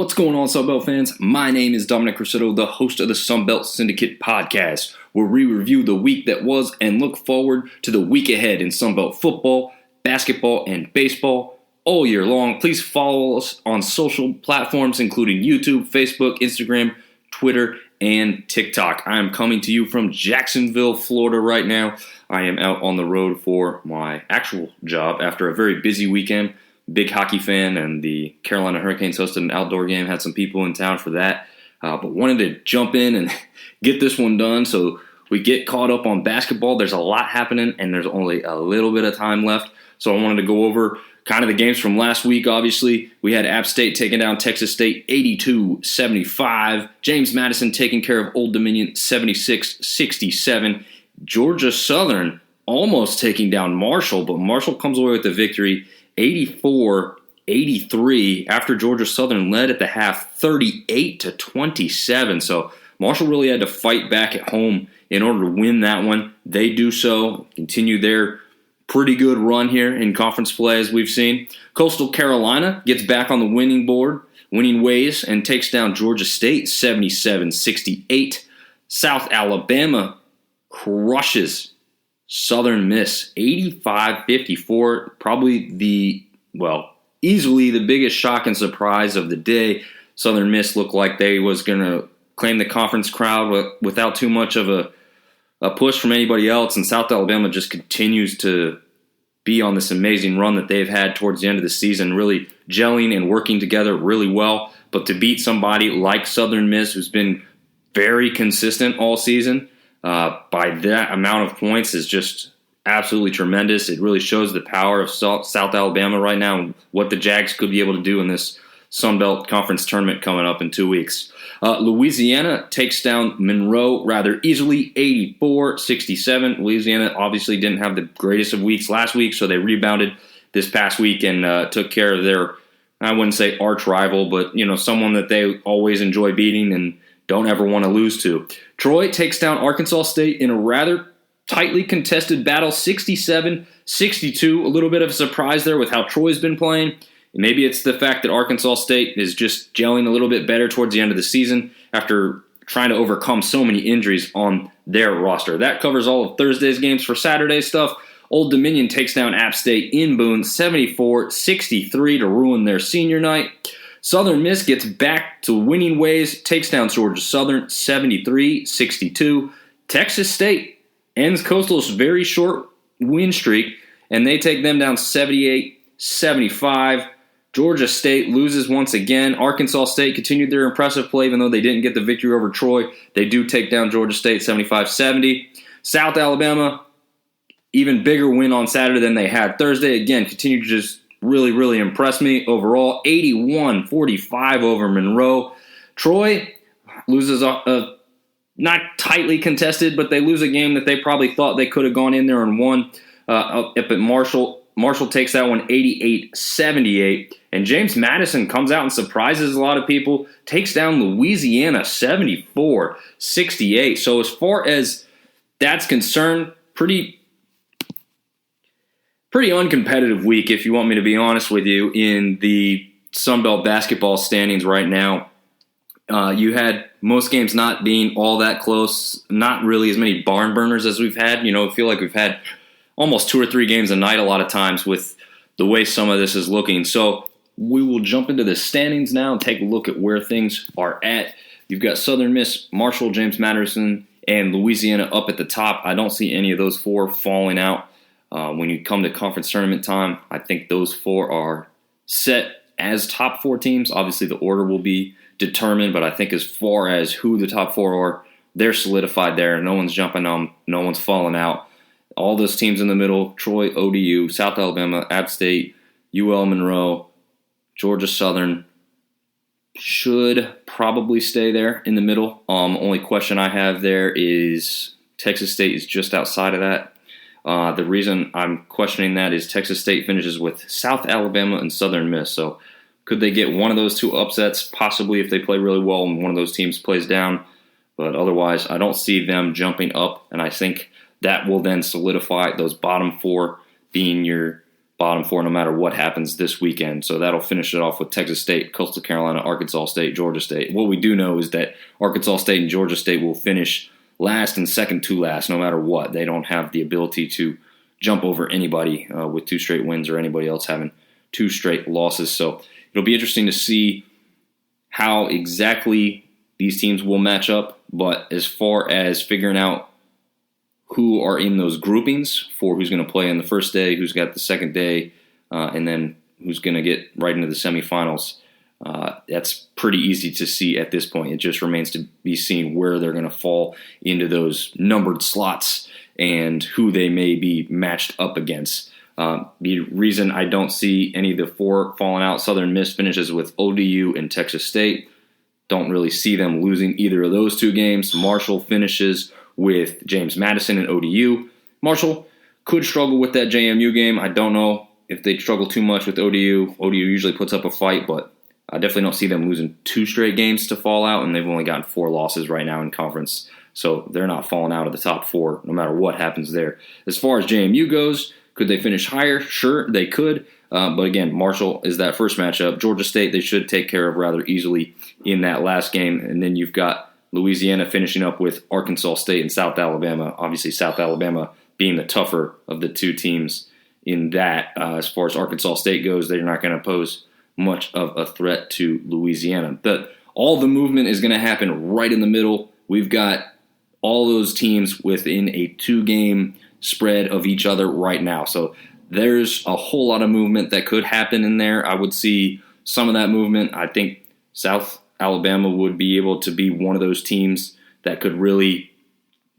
What's going on, Sunbelt fans? My name is Dominic Crucetto, the host of the Sunbelt Syndicate podcast, where we review the week that was and look forward to the week ahead in Sunbelt football, basketball, and baseball all year long. Please follow us on social platforms including YouTube, Facebook, Instagram, Twitter, and TikTok. I am coming to you from Jacksonville, Florida right now. I am out on the road for my actual job after a very busy weekend. Big hockey fan, and the Carolina Hurricanes hosted an outdoor game. Had some people in town for that, but wanted to jump in and get this one done so we get caught up on basketball. There's a lot happening, and there's only a little bit of time left, so I wanted to go over kind of the games from last week. Obviously, we had App State taking down Texas State 82-75. James Madison taking care of Old Dominion 76-67. Georgia Southern almost taking down Marshall, but Marshall comes away with the victory 84-83 after Georgia Southern led at the half 38-27. So Marshall really had to fight back at home in order to win that one. They do so, continue their pretty good run here in conference play as we've seen. Coastal Carolina gets back on the winning ways, and takes down Georgia State 77-68. South Alabama crushes Southern Miss 85-54, probably easily the biggest shock and surprise of the day. Southern Miss looked like they was going to claim the conference crowd without too much of a push from anybody else, and South Alabama just continues to be on this amazing run that they've had towards the end of the season, really gelling and working together really well. But to beat somebody like Southern Miss, who's been very consistent all season, by that amount of points is just absolutely tremendous. It really shows the power of South Alabama right now and what the Jags could be able to do in this Sun Belt Conference tournament coming up in 2 weeks. Louisiana takes down Monroe rather easily, 84-67. Louisiana obviously didn't have the greatest of weeks last week, so they rebounded this past week and took care of their, I wouldn't say arch rival, but someone that they always enjoy beating and don't ever want to lose to. Troy takes down Arkansas State in a rather tightly contested battle, 67-62. A little bit of a surprise there with how Troy's been playing. Maybe it's the fact that Arkansas State is just gelling a little bit better towards the end of the season after trying to overcome so many injuries on their roster. That covers all of Thursday's games. For Saturday's stuff, Old Dominion takes down App State in Boone 74-63 to ruin their senior night. Southern Miss gets back to winning ways, takes down Georgia Southern 73-62. Texas State ends Coastal's very short win streak, and they take them down 78-75. Georgia State loses once again. Arkansas State continued their impressive play, even though they didn't get the victory over Troy. They do take down Georgia State 75-70. South Alabama, even bigger win on Saturday than they had Thursday. Again, continue to just really, really impressed me overall. 81-45 over Monroe. Troy loses not tightly contested, but they lose a game that they probably thought they could have gone in there and won up at Marshall. Marshall takes that one 88-78. And James Madison comes out and surprises a lot of people. Takes down Louisiana 74-68. So as far as that's concerned, pretty uncompetitive week, if you want me to be honest with you, in the Sun Belt basketball standings right now. You had most games not being all that close, not really as many barn burners as we've had. I feel like we've had almost 2 or 3 games a night a lot of times with the way some of this is looking. So we will jump into the standings now and take a look at where things are at. You've got Southern Miss, Marshall, James Madison, and Louisiana up at the top. I don't see any of those 4 falling out. When you come to conference tournament time, I think those 4 are set as top 4 teams. Obviously, the order will be determined, but I think as far as who the top 4 are, they're solidified there. No one's jumping on, no one's falling out. All those teams in the middle, Troy, ODU, South Alabama, App State, UL Monroe, Georgia Southern, should probably stay there in the middle. Only question I have there is Texas State is just outside of that. The reason I'm questioning that is Texas State finishes with South Alabama and Southern Miss. So could they get one of those 2 upsets, possibly if they play really well and one of those teams plays down? But otherwise, I don't see them jumping up, and I think that will then solidify those bottom 4 being your bottom four no matter what happens this weekend. So that'll finish it off with Texas State, Coastal Carolina, Arkansas State, Georgia State. What we do know is that Arkansas State and Georgia State will finish last and second to last no matter what. They don't have the ability to jump over anybody with 2 straight wins or anybody else having 2 straight losses. So it'll be interesting to see how exactly these teams will match up. But as far as figuring out who are in those groupings for who's going to play on the first day, who's got the second day, and then who's going to get right into the semifinals, that's pretty easy to see at this point. It just remains to be seen where they're going to fall into those numbered slots and who they may be matched up against. The reason I don't see any of the 4 falling out, Southern Miss finishes with ODU and Texas State. Don't really see them losing either of those 2 games. Marshall finishes with James Madison and ODU. Marshall could struggle with that JMU game. I don't know if they struggle too much with ODU. ODU usually puts up a fight, but I definitely don't see them losing 2 straight games to fall out, and they've only gotten 4 losses right now in conference. So they're not falling out of the top 4 no matter what happens there. As far as JMU goes, could they finish higher? Sure, they could. But again, Marshall is that first matchup. Georgia State, they should take care of rather easily in that last game. And then you've got Louisiana finishing up with Arkansas State and South Alabama. Obviously, South Alabama being the tougher of the 2 teams in that. As far as Arkansas State goes, they're not going to pose much of a threat to Louisiana. But all the movement is going to happen right in the middle. We've got all those teams within a 2-game spread of each other right now. So there's a whole lot of movement that could happen in there. I would see some of that movement. I think South Alabama would be able to be one of those teams that could really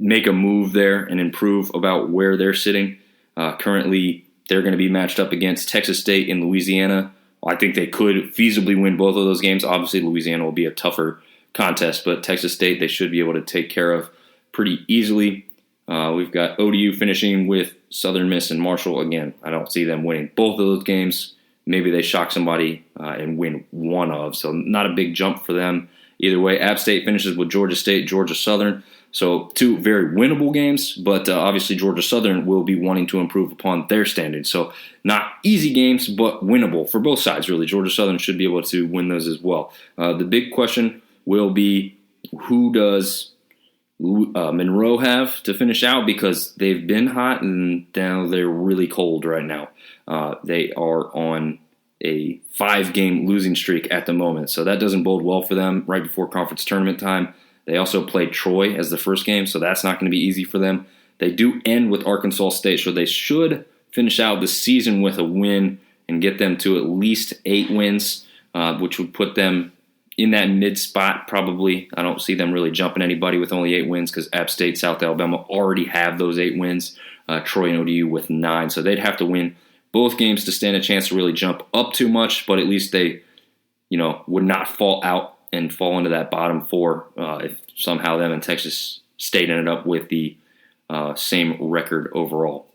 make a move there and improve about where they're sitting. Currently, they're going to be matched up against Texas State and Louisiana. I think they could feasibly win both of those games. Obviously, Louisiana will be a tougher contest, but Texas State they should be able to take care of pretty easily. We've got ODU finishing with Southern Miss and Marshall. Again, I don't see them winning both of those games. Maybe they shock somebody and win one of. So not a big jump for them either way. App State finishes with Georgia State, Georgia Southern. So 2 very winnable games, but obviously Georgia Southern will be wanting to improve upon their standards. So not easy games, but winnable for both sides, really. Georgia Southern should be able to win those as well. The big question will be who does Monroe have to finish out, because they've been hot and now they're really cold right now. They are on a 5-game losing streak at the moment, so that doesn't bode well for them right before conference tournament time. They also played Troy as the first game, so that's not going to be easy for them. They do end with Arkansas State, so they should finish out the season with a win and get them to at least 8 wins, which would put them in that mid spot probably. I don't see them really jumping anybody with only 8 wins because App State, South Alabama already have those 8 wins. Troy and ODU with 9. So they'd have to win both games to stand a chance to really jump up too much, but at least they, would not fall out and fall into that bottom 4 if somehow them and Texas State ended up with the same record overall.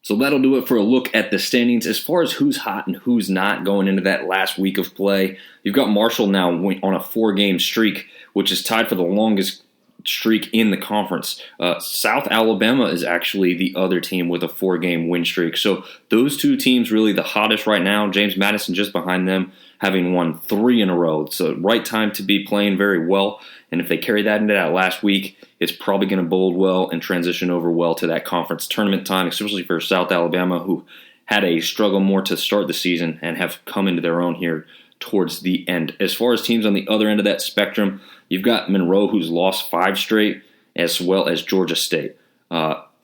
So that'll do it for a look at the standings. As far as who's hot and who's not going into that last week of play, you've got Marshall now on a 4-game streak, which is tied for the longest streak in the conference. South Alabama is actually the other team with a 4-game win streak. So those 2 teams really the hottest right now. James Madison just behind them, having won 3 in a row. So right time to be playing very well. And if they carry that into that last week, it's probably going to bode well and transition over well to that conference tournament time, especially for South Alabama, who had a struggle more to start the season and have come into their own here towards the end. As far as teams on the other end of that spectrum, you've got Monroe, who's lost 5 straight, as well as Georgia State.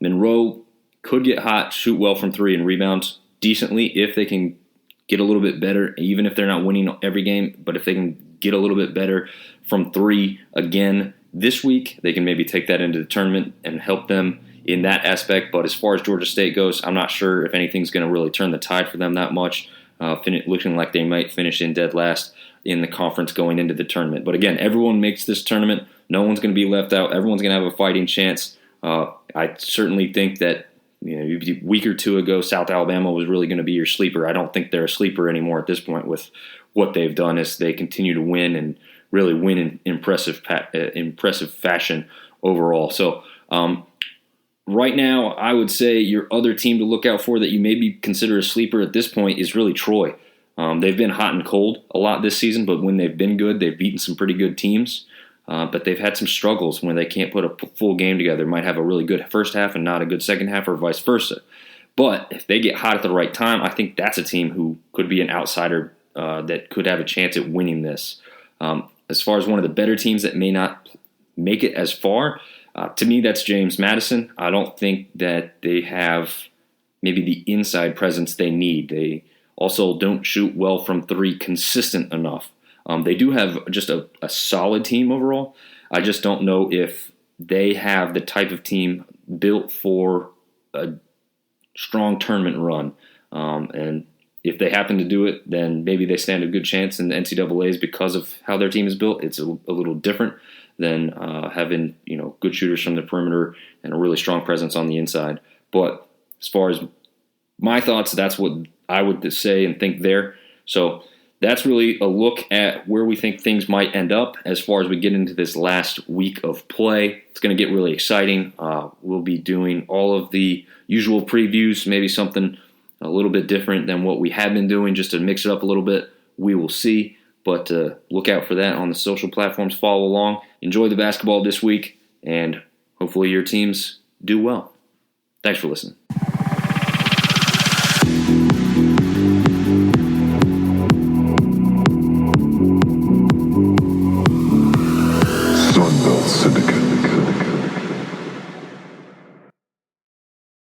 Monroe could get hot, shoot well from 3, and rebound decently if they can get a little bit better, even if they're not winning every game. But if they can get a little bit better from 3 again this week, they can maybe take that into the tournament and help them in that aspect. But as far as Georgia State goes, I'm not sure if anything's going to really turn the tide for them that much, looking like they might finish in dead last in the conference going into the tournament. But again, everyone makes this tournament. No one's going to be left out. Everyone's going to have a fighting chance. I certainly think that a week or 2 ago, South Alabama was really going to be your sleeper. I don't think they're a sleeper anymore at this point with what they've done as they continue to win and really win in impressive fashion overall. So right now, I would say your other team to look out for that you maybe consider a sleeper at this point is really Troy. They've been hot and cold a lot this season, but when they've been good, they've beaten some pretty good teams. But they've had some struggles when they can't put a full game together. Might have a really good first half and not a good second half, or vice versa. But if they get hot at the right time, I think that's a team who could be an outsider that could have a chance at winning this. As far as one of the better teams that may not make it as far, to me, that's James Madison. I don't think that they have maybe the inside presence they need. They also don't shoot well from three consistent enough. They do have just a solid team overall. I just don't know if they have the type of team built for a strong tournament run. And if they happen to do it, then maybe they stand a good chance in the NCAAs because of how their team is built. It's a little different than having good shooters from the perimeter and a really strong presence on the inside. But as far as my thoughts, that's what I would say and think there. So that's really a look at where we think things might end up as far as we get into this last week of play. It's going to get really exciting. We'll be doing all of the usual previews, maybe something a little bit different than what we have been doing just to mix it up a little bit. We will see. But look out for that on the social platforms. Follow along. Enjoy the basketball this week, and hopefully your teams do well. Thanks for listening.